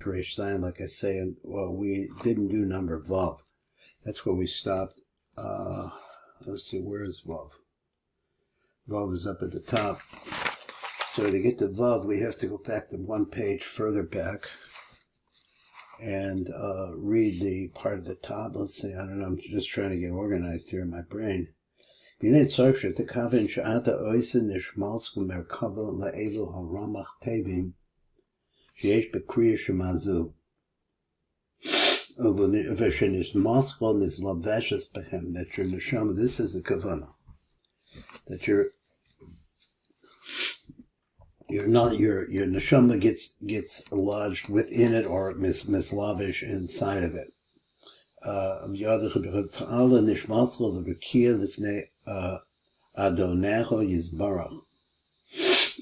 Pirush sign, like I say, and well, we didn't do number Vav. That's where we stopped. Let's see, where is Vav? Vav is up at the top. So to get to Vav, we have to go back to one page further back and read the part at the top. Let's see, I don't know, I'm just trying to get organized here in my brain. B'nei tzarek shekavin she'ata oisen nishmalsku merkava la'elu haramach tevim sheyesh b'kriya shemazu v'shenishmalsku nizlaveshes behem, that your neshama, this is the kavanah, that your neshama gets lodged within it or mislavish inside of it.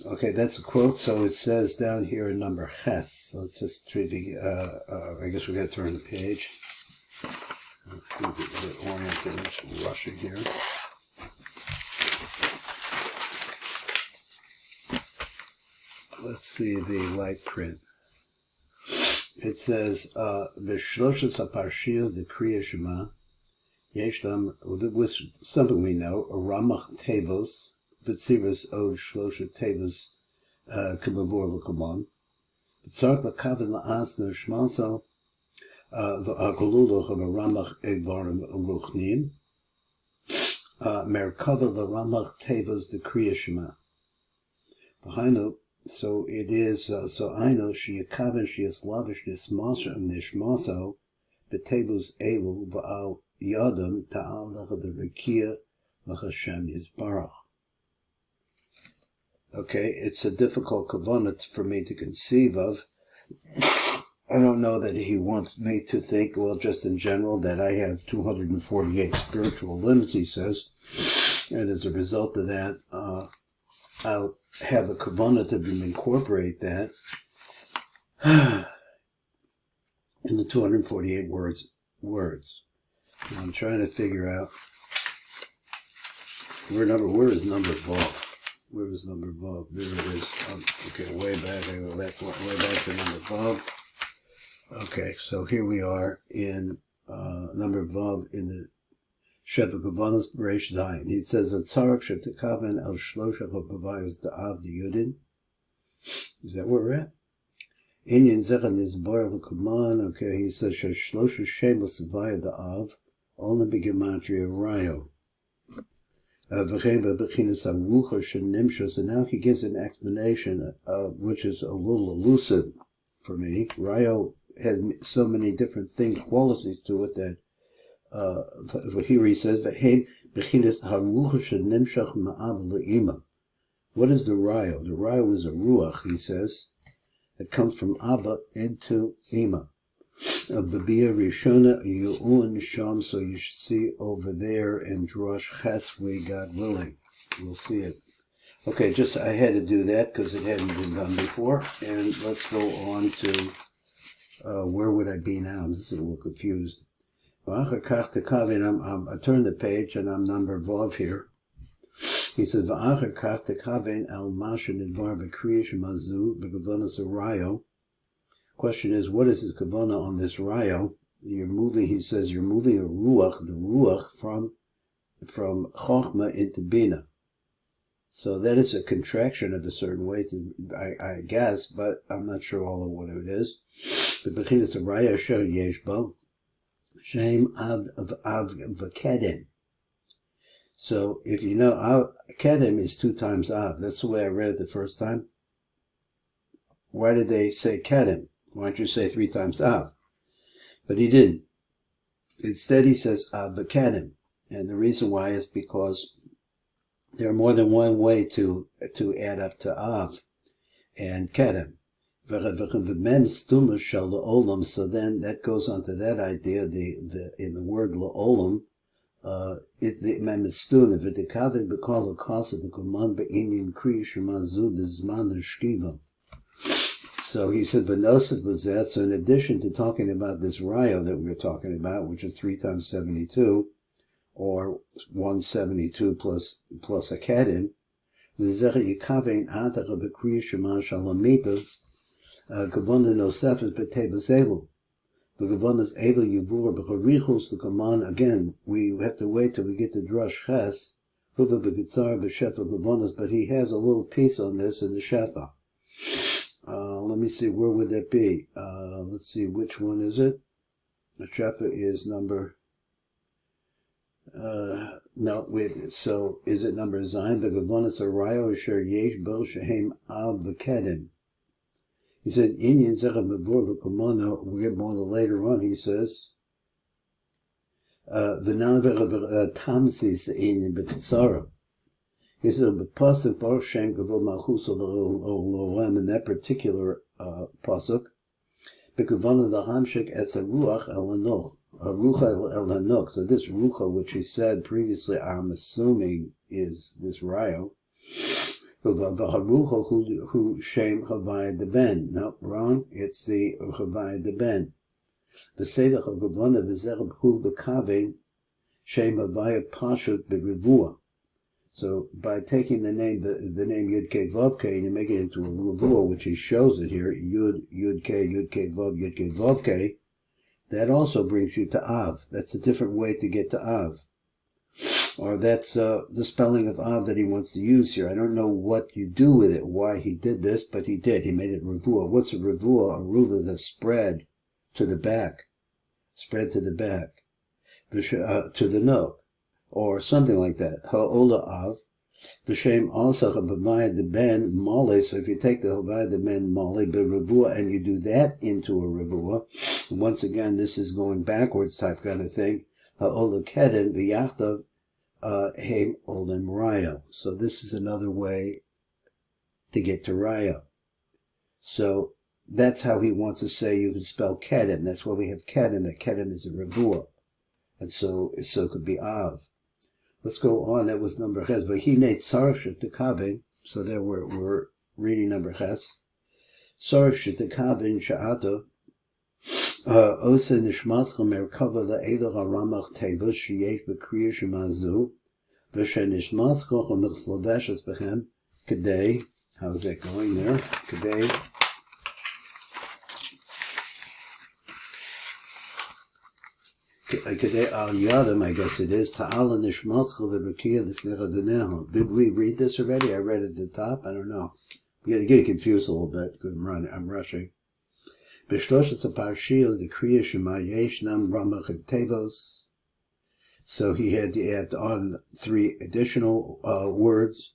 Okay, that's a quote. So it says down here in number Ches. So let's just read the. I guess we got to turn the page. I'm oriented. I'm just rushing here. Let's see the light print. It says, "V'shloshes haparshiyos de kriya Shema yeshlam," with something we know, ramach tevos v'tziras od shlosha tevos k'mavor l'kamon v'tzarek l'kaven la'asna shmalso v'akoluluch v'ramach evarim ruchnim merkava l'ramach tevos de kriya Shema. V'hainu. So it is, so I know sheyakaven sheyaslavish nishmaso betebus elu v'al yadam ta'al l'chadrikia l'chashem yizbarach. Okay, it's a difficult kavanah for me to conceive of. I don't know that he wants me to think, well, just in general, that I have 248 spiritual limbs, he says, and as a result of that, I'll have a kavanah to incorporate that in the 248 words. And I'm trying to figure out where is number Vav? Where is number Vav? There it is. Okay, way back. I go back to number Vav. Okay, so here we are in number Vav in the Sheva Kavanas Bereish Dayan. He says, "Atzarek shetikaven el shlosha ha'pavayos da'av diyudin." Is that where we're at? Inyan zechan nizbar l'kaman. Okay, he says, "Shlosha shemos v'aya da'av only gematria rayo." V'chein b'bechinas harucha shenimshos. And now he gives an explanation, which is a little elusive for me. Rayo has so many different things, qualities to it that. Here he says, what is the rayo? The rayo is a ruach, he says, that comes from Abba into Ima. Babia Rishona Yu'un Sham, so you should see over there in Drush Ches, God willing. We'll see it. Okay, just I had to do that because it hadn't been done before. And let's go on to where would I be now? I'm just a little confused. I turn the page and I'm number Vav here. He says, question is, what is his kavanah on this rayo? You're moving, he says, you're moving a ruach, the ruach from chokhmah into bina. So that is a contraction of a certain way, I guess, but I'm not sure all of what it is. But bechinas rayo asher yesh bo Shem av v'kedem. So if you know, kedem is 2 times av. That's the way I read it the first time. Why did they say kedem? Why don't you say 3 times av? But he didn't. Instead he says av v'kedem. And the reason why is because there are more than one way to add up to av and kedem. So then that goes on to that idea, in the word la'olam, the mem is stuna, v'tekavin b'kol ha'kasa d'kuman be'inyin kriya shemazu d'zman l'shkiva. So he said, v'nosef l'zet, so in addition to talking about this rayo that we were talking about, which is 3 times 72, or 172 plus a kedem, l'zech yikavein atacha b'kriya shema shalamita, Kavona nosefes betebas elu. The Gevurah's elu yivur b'charichus the command. Again, we have to wait till we get to Drush Ches. Huva b'gitzar b'shefa Gevurah's, but he has a little piece on this in the shefa. Let me see, where would that be? Let's see, which one is it? The shefa is number. No, wait. So is it number Zayin? The Gevurah's arayo asher yesh bo shehem av v'kedim. He says, Inyan Zechem Bevor L'Komona, we'll get more later on, he says, V'naver Tamsis Inyan B'Katsara. He says, B'Pasuk Baruch Shem Gavol Malchus L'Olam, in that particular Pasuk, B'Kavana the Hamshik Etz Ruach El Hanoch, Rucha El Hanoch. So this Rucha, which he said previously, I'm assuming is this Rayo, who Shem Havai the Ben. No, wrong. It's the Havai the Ben. The Sedach of Gevurah v'Zerah B'Hu B'Kavin Shem Havai Pashut B'Rivua. So by taking the name Yud K Vav K and you make it into a Rivua, which he shows it here, Yud K Vav K, that also brings you to Av. That's a different way to get to Av. Or that's the spelling of Av that he wants to use here. I don't know what you do with it, why he did this, but he did. He made it Revua. What's a Revua? A Revua is a spread to the back. Spread to the back. To the note. Or something like that. Ha'ola Av. V'shem also Havai the Ben Mole. So if you take the Havai the Ben Mole, Revua, and you do that into a Revua, once again, this is going backwards type kind of thing. Ha'ola Kedem V'yachtav Heim Olim Raya. So this is another way to get to Raya. So that's how he wants to say you can spell Kedem. That's why we have Kedem. That Kedem is a Revua. And so it could be Av. Let's go on. That was number Ches. V'hine tzarech shetekavin. So there we're reading number Ches. Tzarech shetekavin sha'ato. Ose nishmatzcha merkava la'elach haramach tevus sheyesh b'kriya shemazu v'she nishmatzcha chomich bechem kedei. How's that going there? Kedei. Kedei al yadam, I guess it is. Ta'ala nishmatzcha l'rekiya l'fnecha deneho. Did we read this already? I read it at the top. I don't know. I'm getting confused a little bit because I'm rushing. B'shloshes parshiyos the kriya shema yeshnam ramach tevos. So he had to add on 3 additional words.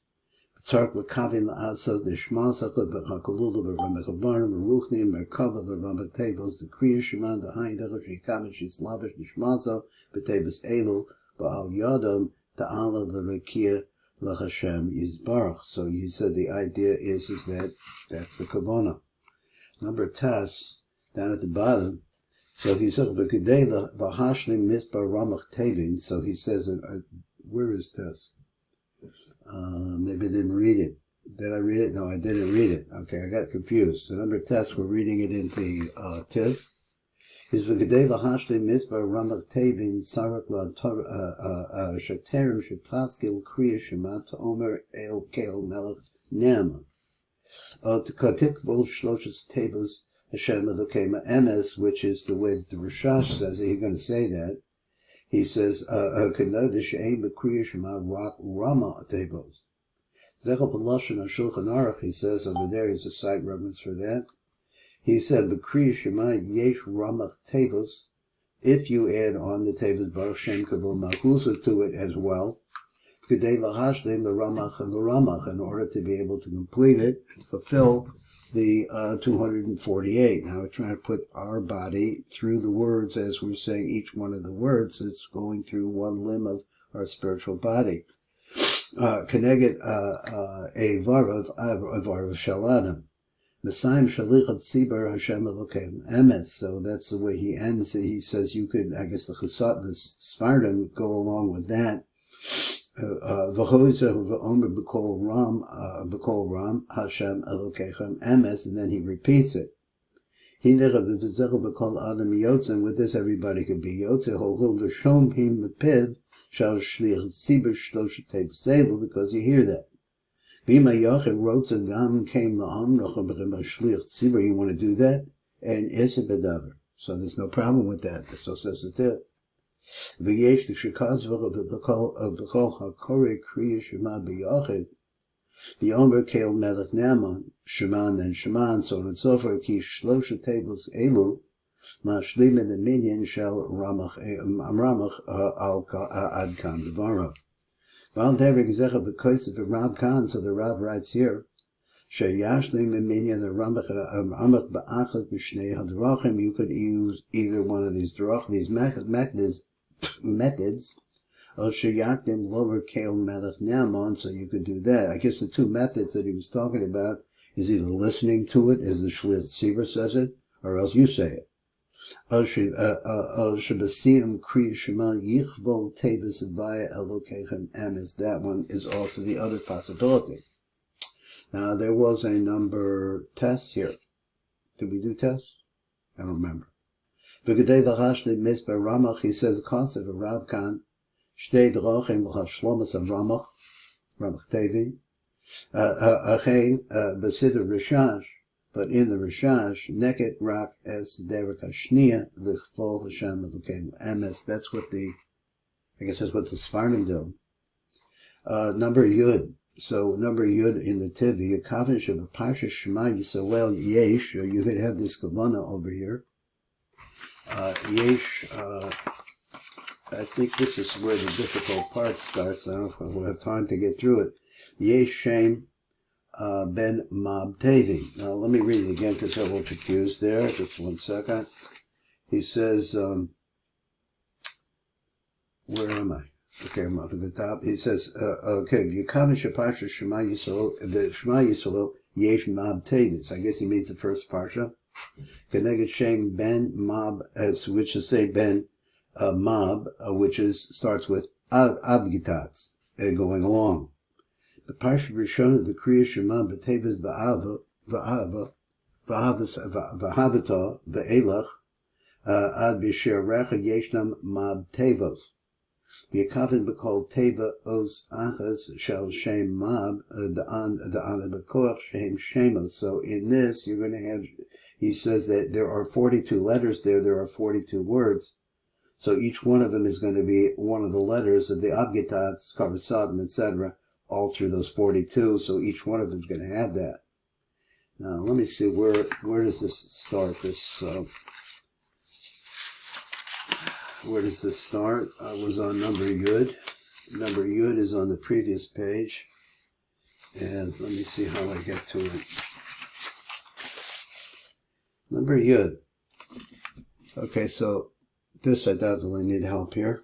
Tzarek l'kavin la'asad l'shmasach l'b'chakalula b'ramach l'ruchnim merkava l'ramach tevos the kriya shema the haydach shikamish yislavish l'shmaso b'tevos elu ba'al yadam ta'ala l'rekiya l'Hashem yizbarach. So he said the idea is that that's the kavanah. Number Tes, down at the bottom, so he said, "V'kidei l'hashlim misbar ramach tevin." So he says, "Where is Tes?" Maybe I didn't read it. Did I read it? No, I didn't read it. Okay, I got confused. So number Tes, we're reading it in the TIV. Is v'kidei l'hashlim misbar ramach tevin sarak l'shaterim shetaskil kriya shema ta'omer el kel melech nem. To katikvul shloshes tables Hashem Elokema Emes, which is the way the DRUSHOT says it. He's going to say that. He says, "Kanadish Ein B'Kriya Shema Rak Rama Tables." Zechel B'Lashon HaShulchan Aruch. He says over there is a site reference for that. He said, "B'Kriya Shema Yesh Rama Tables." If you add on the tables Baruch Shem Kavol Malchusa to it as well. Kedei lahashlim the ramach and the ramach, in order to be able to complete it and fulfill the 248. Now we're trying to put our body through the words as we're saying each one of the words. It's going through one limb of our spiritual body. Keneged Varav Shalanim. Messiah Shalichat Sibar Hashem Elokeim Emes. So that's the way he ends it. He says you could, I guess the Sfardim go along with that. B'kol Ram Hashem Elokechem Emes, and then he repeats it. And with this everybody could be Yotze V'shom Him Lepiv Shal Shlich Tzibur Shloshet Zelu, because you hear that. Bima Yochid wrote a gam came la'am nochem shliach tzibur. You want to do that? And isib bedaver. So there's no problem with that. So says it there. V'yesh l'shikaz v'chol hakore kriya shema b'yochid. The Omer Kael Melech Naaman, Sheman and Sheman, so on and so forth. Ki shlosha tables elu, mashlim in the minyan shel ramach al adkan devara. Val devrik zecha b'koysev Rav Khan. So the Rav writes here, sheyashlim in minyan the ramach ba'achad b'shnei hadrachim. You could use either one of these methods. So you could do that. I guess the two methods that he was talking about is either listening to it, as the Shliach Tzibur says it, or else you say it. That one is also the other possibility. Now, there was a number test here. Did we do tests? I don't remember. He says the concept of Rav Khan, Shtei Drochim l'chashlomas of Ramach Tevi, Achein b'siddur Rishash, but in the Rishash, Neket Rak es Derek Hashnia l'chvol Hashem l'kein Emes. That's what I guess that's what the Sfardim do. Number Yud. So number Yud in the TIV, Yakavish of the Parsha Shema Yisrael Yesh, or you could have this Gevurah over here. Yesh. I think this is where the difficult part starts. I don't know if we'll have time to get through it. Yesh Shem Ben Mab Tevi. Now let me read it again because I will confuse there. Just 1 second. He says, where am I? Okay, I'm up at the top. He says, okay, Yakavish Parsha Shema Yisrael, the Shema Yisrael Yesh Mab Tevi. I guess he means the first Parsha. Keneged Shem Ben Mab, which is say Ben Mab, which starts with Avgitats, going along. The Parsha Rishon of the Kriya Shema B'Tevis V'Havata V'Elach Ad B'Sher Recha Yeshnam Mab Tevos V'Yakavin B'Kol Teva Os Achas Shel Shem Mab Da'an B'Koach Shem Shemos. So in this you're going to have, he says that there are 42 letters there are 42 words. So each one of them is going to be one of the letters of the Abgitats, Karvasadim, etc., all through those 42. So each one of them is going to have that. Now, let me see, where does this start? Where does this start? I was on number Yud. Number Yud is on the previous page. And let me see how I get to it. Number Yud. Okay, so this I definitely need help here.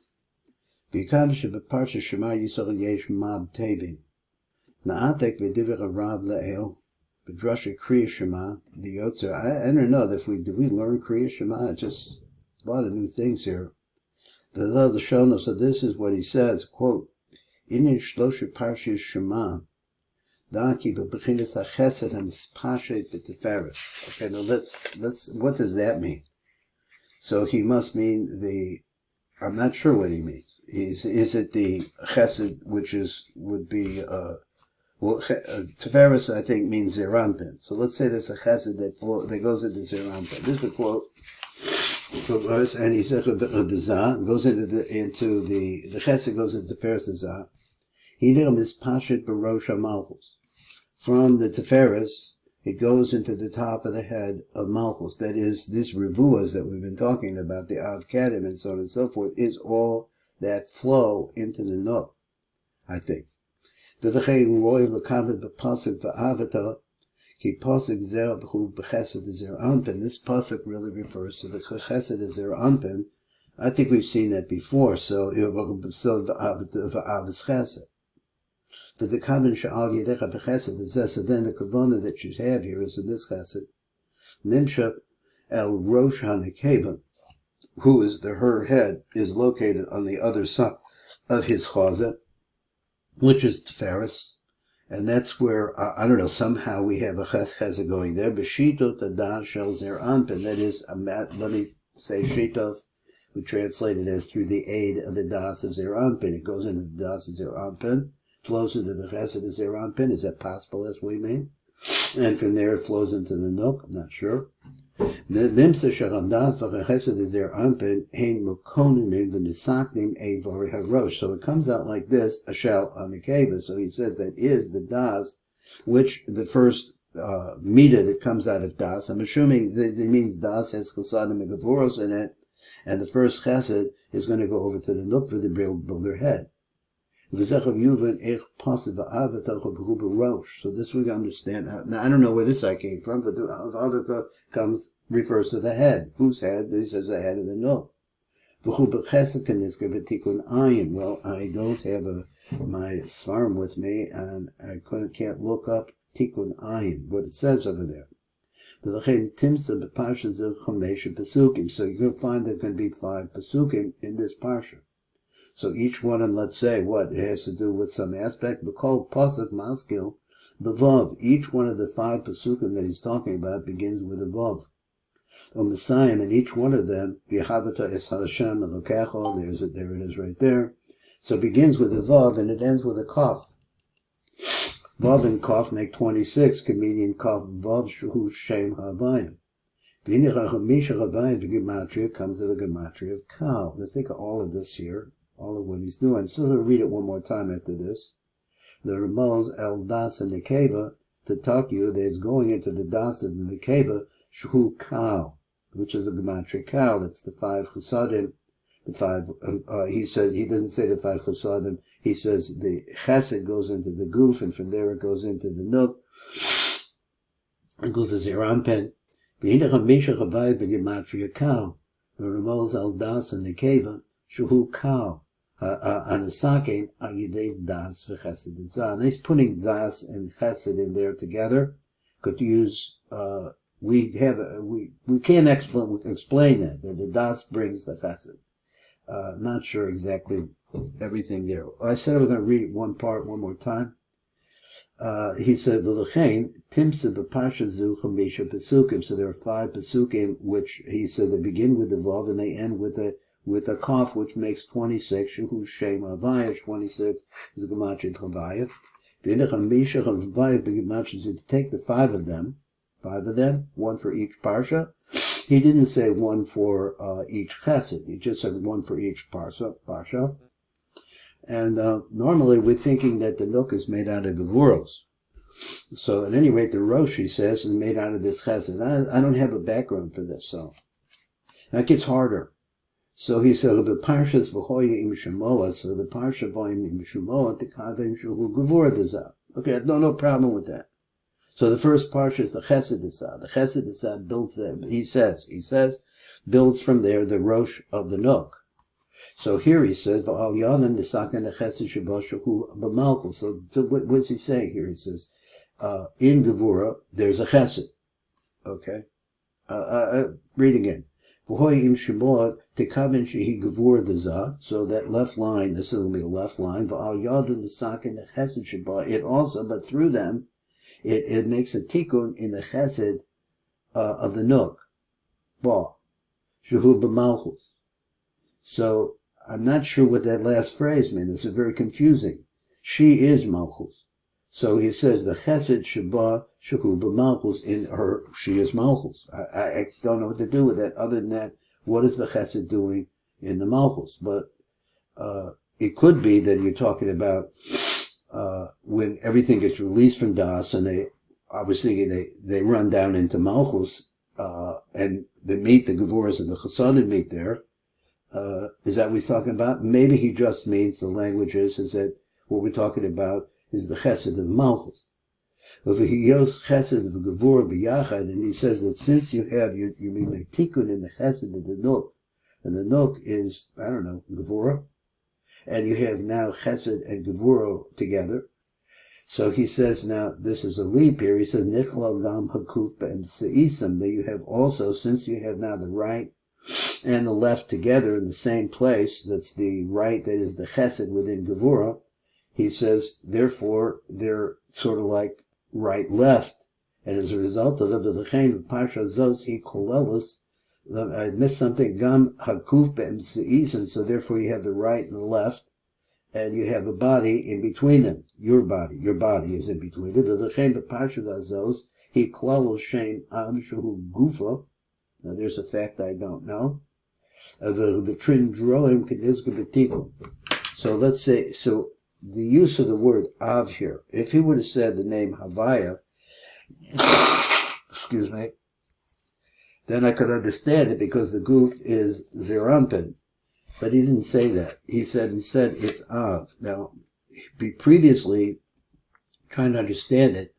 V'yikavish b'parsha Shema Yisrael Yesh Mab Tevi. Na'atek v'divir Rav Le'el b'drasha Kriya Shema D'Yotzer. I don't know if did we learn Kriya Shema? Just a lot of new things here. The Shono. So this is what he says. Quote: Inin shlosha parshas Shema. Da'aki b'bechinas ha'chesed ha'mispashet b'teferes. Okay, now let's. What does that mean? So he must mean I'm not sure what he means. Is it the chesed, which would be, Tiferes, I think, means Zeranpin. So let's say there's a chesed that goes into Zeranpin. This is a quote. And he said, the Zah goes into the chesed goes into Tiferes Zah. Hinim is Pashet Barosh HaMalchus. From the Tiferes, it goes into the top of the head of Malchus. That is, this revuas that we've been talking about, the Av Kadim and so on and so forth, is all that flow into the Nook, I think. This pasuk really refers to the chesed of Zer Anpin. I think we've seen that before, so the Av's chesed. But the kavan she'al yedecha b'chesed is this. So then the kavana that you have here is in this chesed. Nimshak el rosh hanekeva, who is her head, is located on the other side of his chazah, which is Tiferes, and that's where I don't know. Somehow we have a chesed going there. B'shitot adah shel zer anpin. That is, let me say shitov. We translate it as through the aid of the das of zer anpin. It goes into the das of zer anpin. flows into the Chesed is there on pin. Is that possible? That's what he means. And from there it flows into the Nuk. I'm not sure. Nimsa Sharandas V'Chesed is there on pin. Hein Mukonim V'Nisaknim Evari Harosh. So it comes out like this, a shell on the keva. So he says that is the das, which the first Mida that comes out of das. I'm assuming that it means das has Chesadim and Gevuros in it. And the first Chesed is going to go over to the Nuk for the builder head. So this we understand. Now I don't know where this I came from, but the other refers to the head. Whose head? He says the head of the Nuk. Well, I don't have my Svarim with me, and I can't look up Tikkun Ayin, what it says over there. So you're going to find there's going to be 5 Pasukim in this Parsha. So each one of them, let's say, what? It has to do with some aspect. But called Pasuk Maskil, the Vav. Each one of the 5 Pasukim that he's talking about begins with a Vav. O Messiah, and each one of them, V'Yahavata Es Hashem Elokecha, there it is right there. So it begins with a Vav and it ends with a Kaf. Vav and Kaf make 26, comedian Kaf Vav Shuhu Shem Havayim. V'Inirachamisha Havayim, the gematria comes to the gematria of cow. Let's think of all of this here, all of what he's doing. So I'll read it one more time after this. The Ramaz El Das and the Keva, to talk you, there's going into the Das and the Keva, Shuhu Cow, which is a gematria cow. That's the 5 Chesadim. The 5, he says, he doesn't say the 5 Chesadim. He says the Chesed goes into the Guf, and from there it goes into the Nuk. The Guf is the Rampen. V'hidach Havayim b'gematria cow. The Ramaz Al Das and the Keva, Shuhu Cow. On the Sakin, Ayidei Das v'Chesed Zah. And he's putting Das and Chesed in there together. Could use, we can't explain that the Das brings the Chesed. Not sure exactly everything there. I said I was going to read it one more time. He said, V'lechein, Timsa b'Parsha Zu Chamisha Pesukim. So there are 5 Pesukim, which he said they begin with the Vav and they end with a Kaf, which makes 26. Shuhu Shema Havayah, 26 is the gematria Havayah. V'inach Hamisha Havayah b'gematria. So to take the 5 of them, 1 for each Parsha. He didn't say 1 for each Chesed. He just said 1 for each Parsha. And normally we're thinking that the Nuk is made out of Gevuros. So at any rate, the Rosh, he says, is made out of this Chesed. I don't have a background for this, so that gets harder. So he said, the Parshas V'hoya im Shemoah, so the Parsha V'hoya im Shemoah, the Kavim Shuhu Gevurah Dezah. Okay, no problem with that. So the first Parsha is the Chesed Dezah. The Chesed Dezah builds there. He says, builds from there the Rosh of the Nuk. So here he says, V'al Yadim Nisakan Chesed Sheba Shuhu B'malchus. So what is he saying here? He says, in Gevurah, there's a Chesed. Okay? Read again. V'hoy im Shemoah tekavin shehi Gevurah Dezah. So that left line, this is going to be the left line. V'al Yadim Nisakan Chesed Sheba. It also, but through them, it makes a tikkun in the Chesed of the Nuk. Ba. Shuhu B'malchus. So I'm not sure what that last phrase means. This is very confusing. She is Malchus. So he says the Chesed Sheba Shuhu B'malchus, in her, she is Malchus. I don't know what to do with that other than that. What is the Chesed doing in the Malchus? But it could be that you're talking about when everything gets released from Das, and they run down into Malchus, and they meet the Gevuras and the Chesadim meet there. Is that what he's talking about? Maybe he just means the language is that what we're talking about is the Chesed of Malchus. And he says that since you have you make tikkun in the Chesed of the Nuk, and the Nuk is, I don't know, Gevurah, and you have now Chesed and Gevurah together. So he says now, this is a leap here. He says, Nichlal Gam Hakuf Be'em Se'isam, that you have also, since you have now the right and the left together in the same place, that's the right, that is the Chesed within Gevurah, he says, therefore, they're sort of like right-left. And as a result of the L'chein Parsha Zos Hi Kolelus, I missed something, Gam Hakuf Be'em Se'isam, so therefore you have the right and the left, and you have a body in between them. Your body is in between it. He klalo shem ad shehu gufa. Now there's a fact I don't know. The trin droim kenizga b'tikum. So let's say, so the use of the word av here, if he would have said the name Havaya, excuse me, then I could understand it because the goof is Zeranpin. But he didn't say that. He said instead it's av. Now, previously, trying to understand it,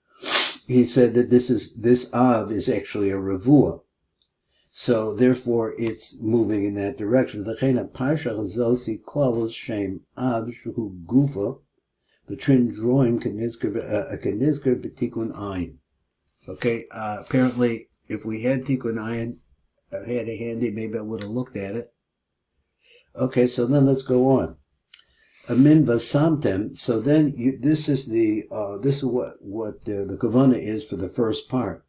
he said that this av is actually a revuah. So therefore it's moving in that direction. The trin drawing kenizker b'tikun ayin. Okay, apparently if we had tikun ayin, had it handy, maybe I would have looked at it. Okay, so then let's go on. Min vasamtem. So then this is what the Hakavanot is for the first part.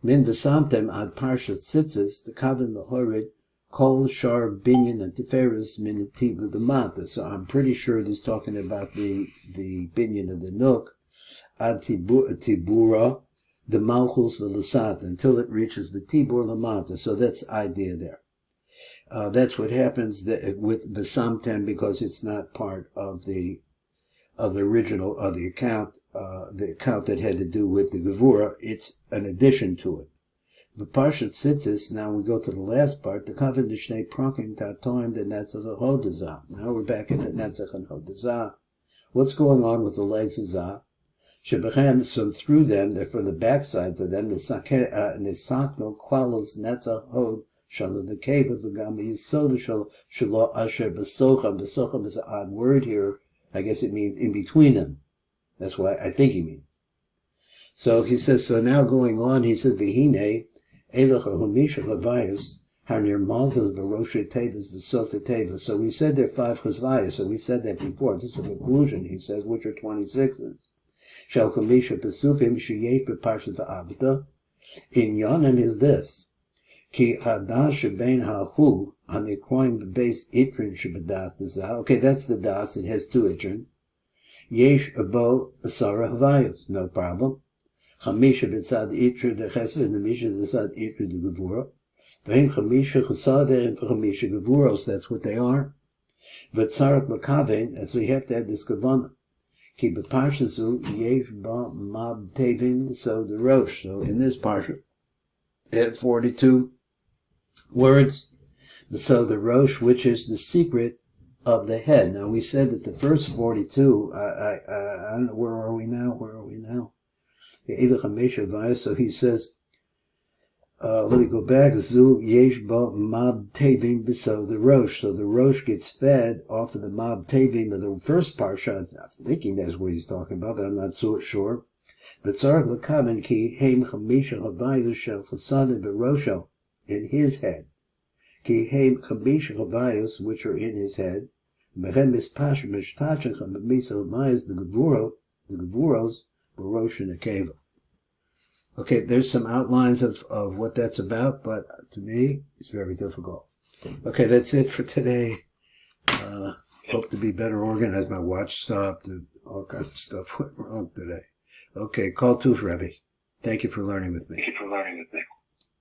Min vasamtem ad parshat tzitzis the kavan lehorid kol Shaar binyan and tiferes min tibu the mata. So I'm pretty sure this is talking about the binyan of the nook ad tibura the malchus v'lasat until it reaches the tibur lamata. So that's the idea there. That's what happens with vasamtem because it's not part of the original of the account that had to do with the Gevurah. It's an addition to it. The parshat tzitzis. Now we go to the last part. The kavan d'shnei prakim tatoim the netzach hodazah. Now we're back in the netzach and hodazah. What's going on with the legs of zah? Shebechem, so through them, they're from the backsides of them. The nisakno klalos netzach hod. Shalom the cave of the Gama Yisoda Shalom Asher Besocham. Besocham is an odd word here. I guess it means in between them. That's what I think he means. So he says, so now going on, he said, Vihine, Elocha Humisha Chavayas, Harnir Malzas Barosha Tevas Vesofa Teva. So we said there are 5 Chazvayas, so we said that before. This is a conclusion, he says, which are 26s. Shal Humisha Pesufim Shiyet Beparshat V'Avda. In Yonim is this. Ki hadash shebein hahu hanikroim base itrin shebedas dazah. Okay, that's the das. It has 2 itrin. Yesh abo asara havayos. No problem. Chamisha b'tzad itrin dechesed and Misha b'tzad itrin de Gevurah. V'hem chamisha chesada and chamisha Gevuros. That's what they are. V'tzarak makaven. That's we have to have this Hakavanot. Ki b'parshazu yesh ba mab tevin. So the rosh. So in this parsha, at 42 words. So the rosh, which is the secret of the head. Now we said that the first 42, I don't know, where are we now? So he says, let me go back. Zu yesh ba mab tevim beso the rosh. So the rosh gets fed off of the mab tevim of the first parsha. I'm thinking that's what he's talking about, but I'm not so sure. V'tzarach l'kaven ki heim chamisha havayus shel chasada berosho, in his head. Ki heim chamisha havayus, which are in his head. Mehem mispash mishtachachem b'misa havayus, the Gevuros berosh in a keva. Okay, there's some outlines of what that's about, but to me, it's very difficult. Okay, that's it for today. Hope to be better organized. My watch stopped and all kinds of stuff went wrong today. Okay, call Tuf Rebbe. Thank you for learning with me.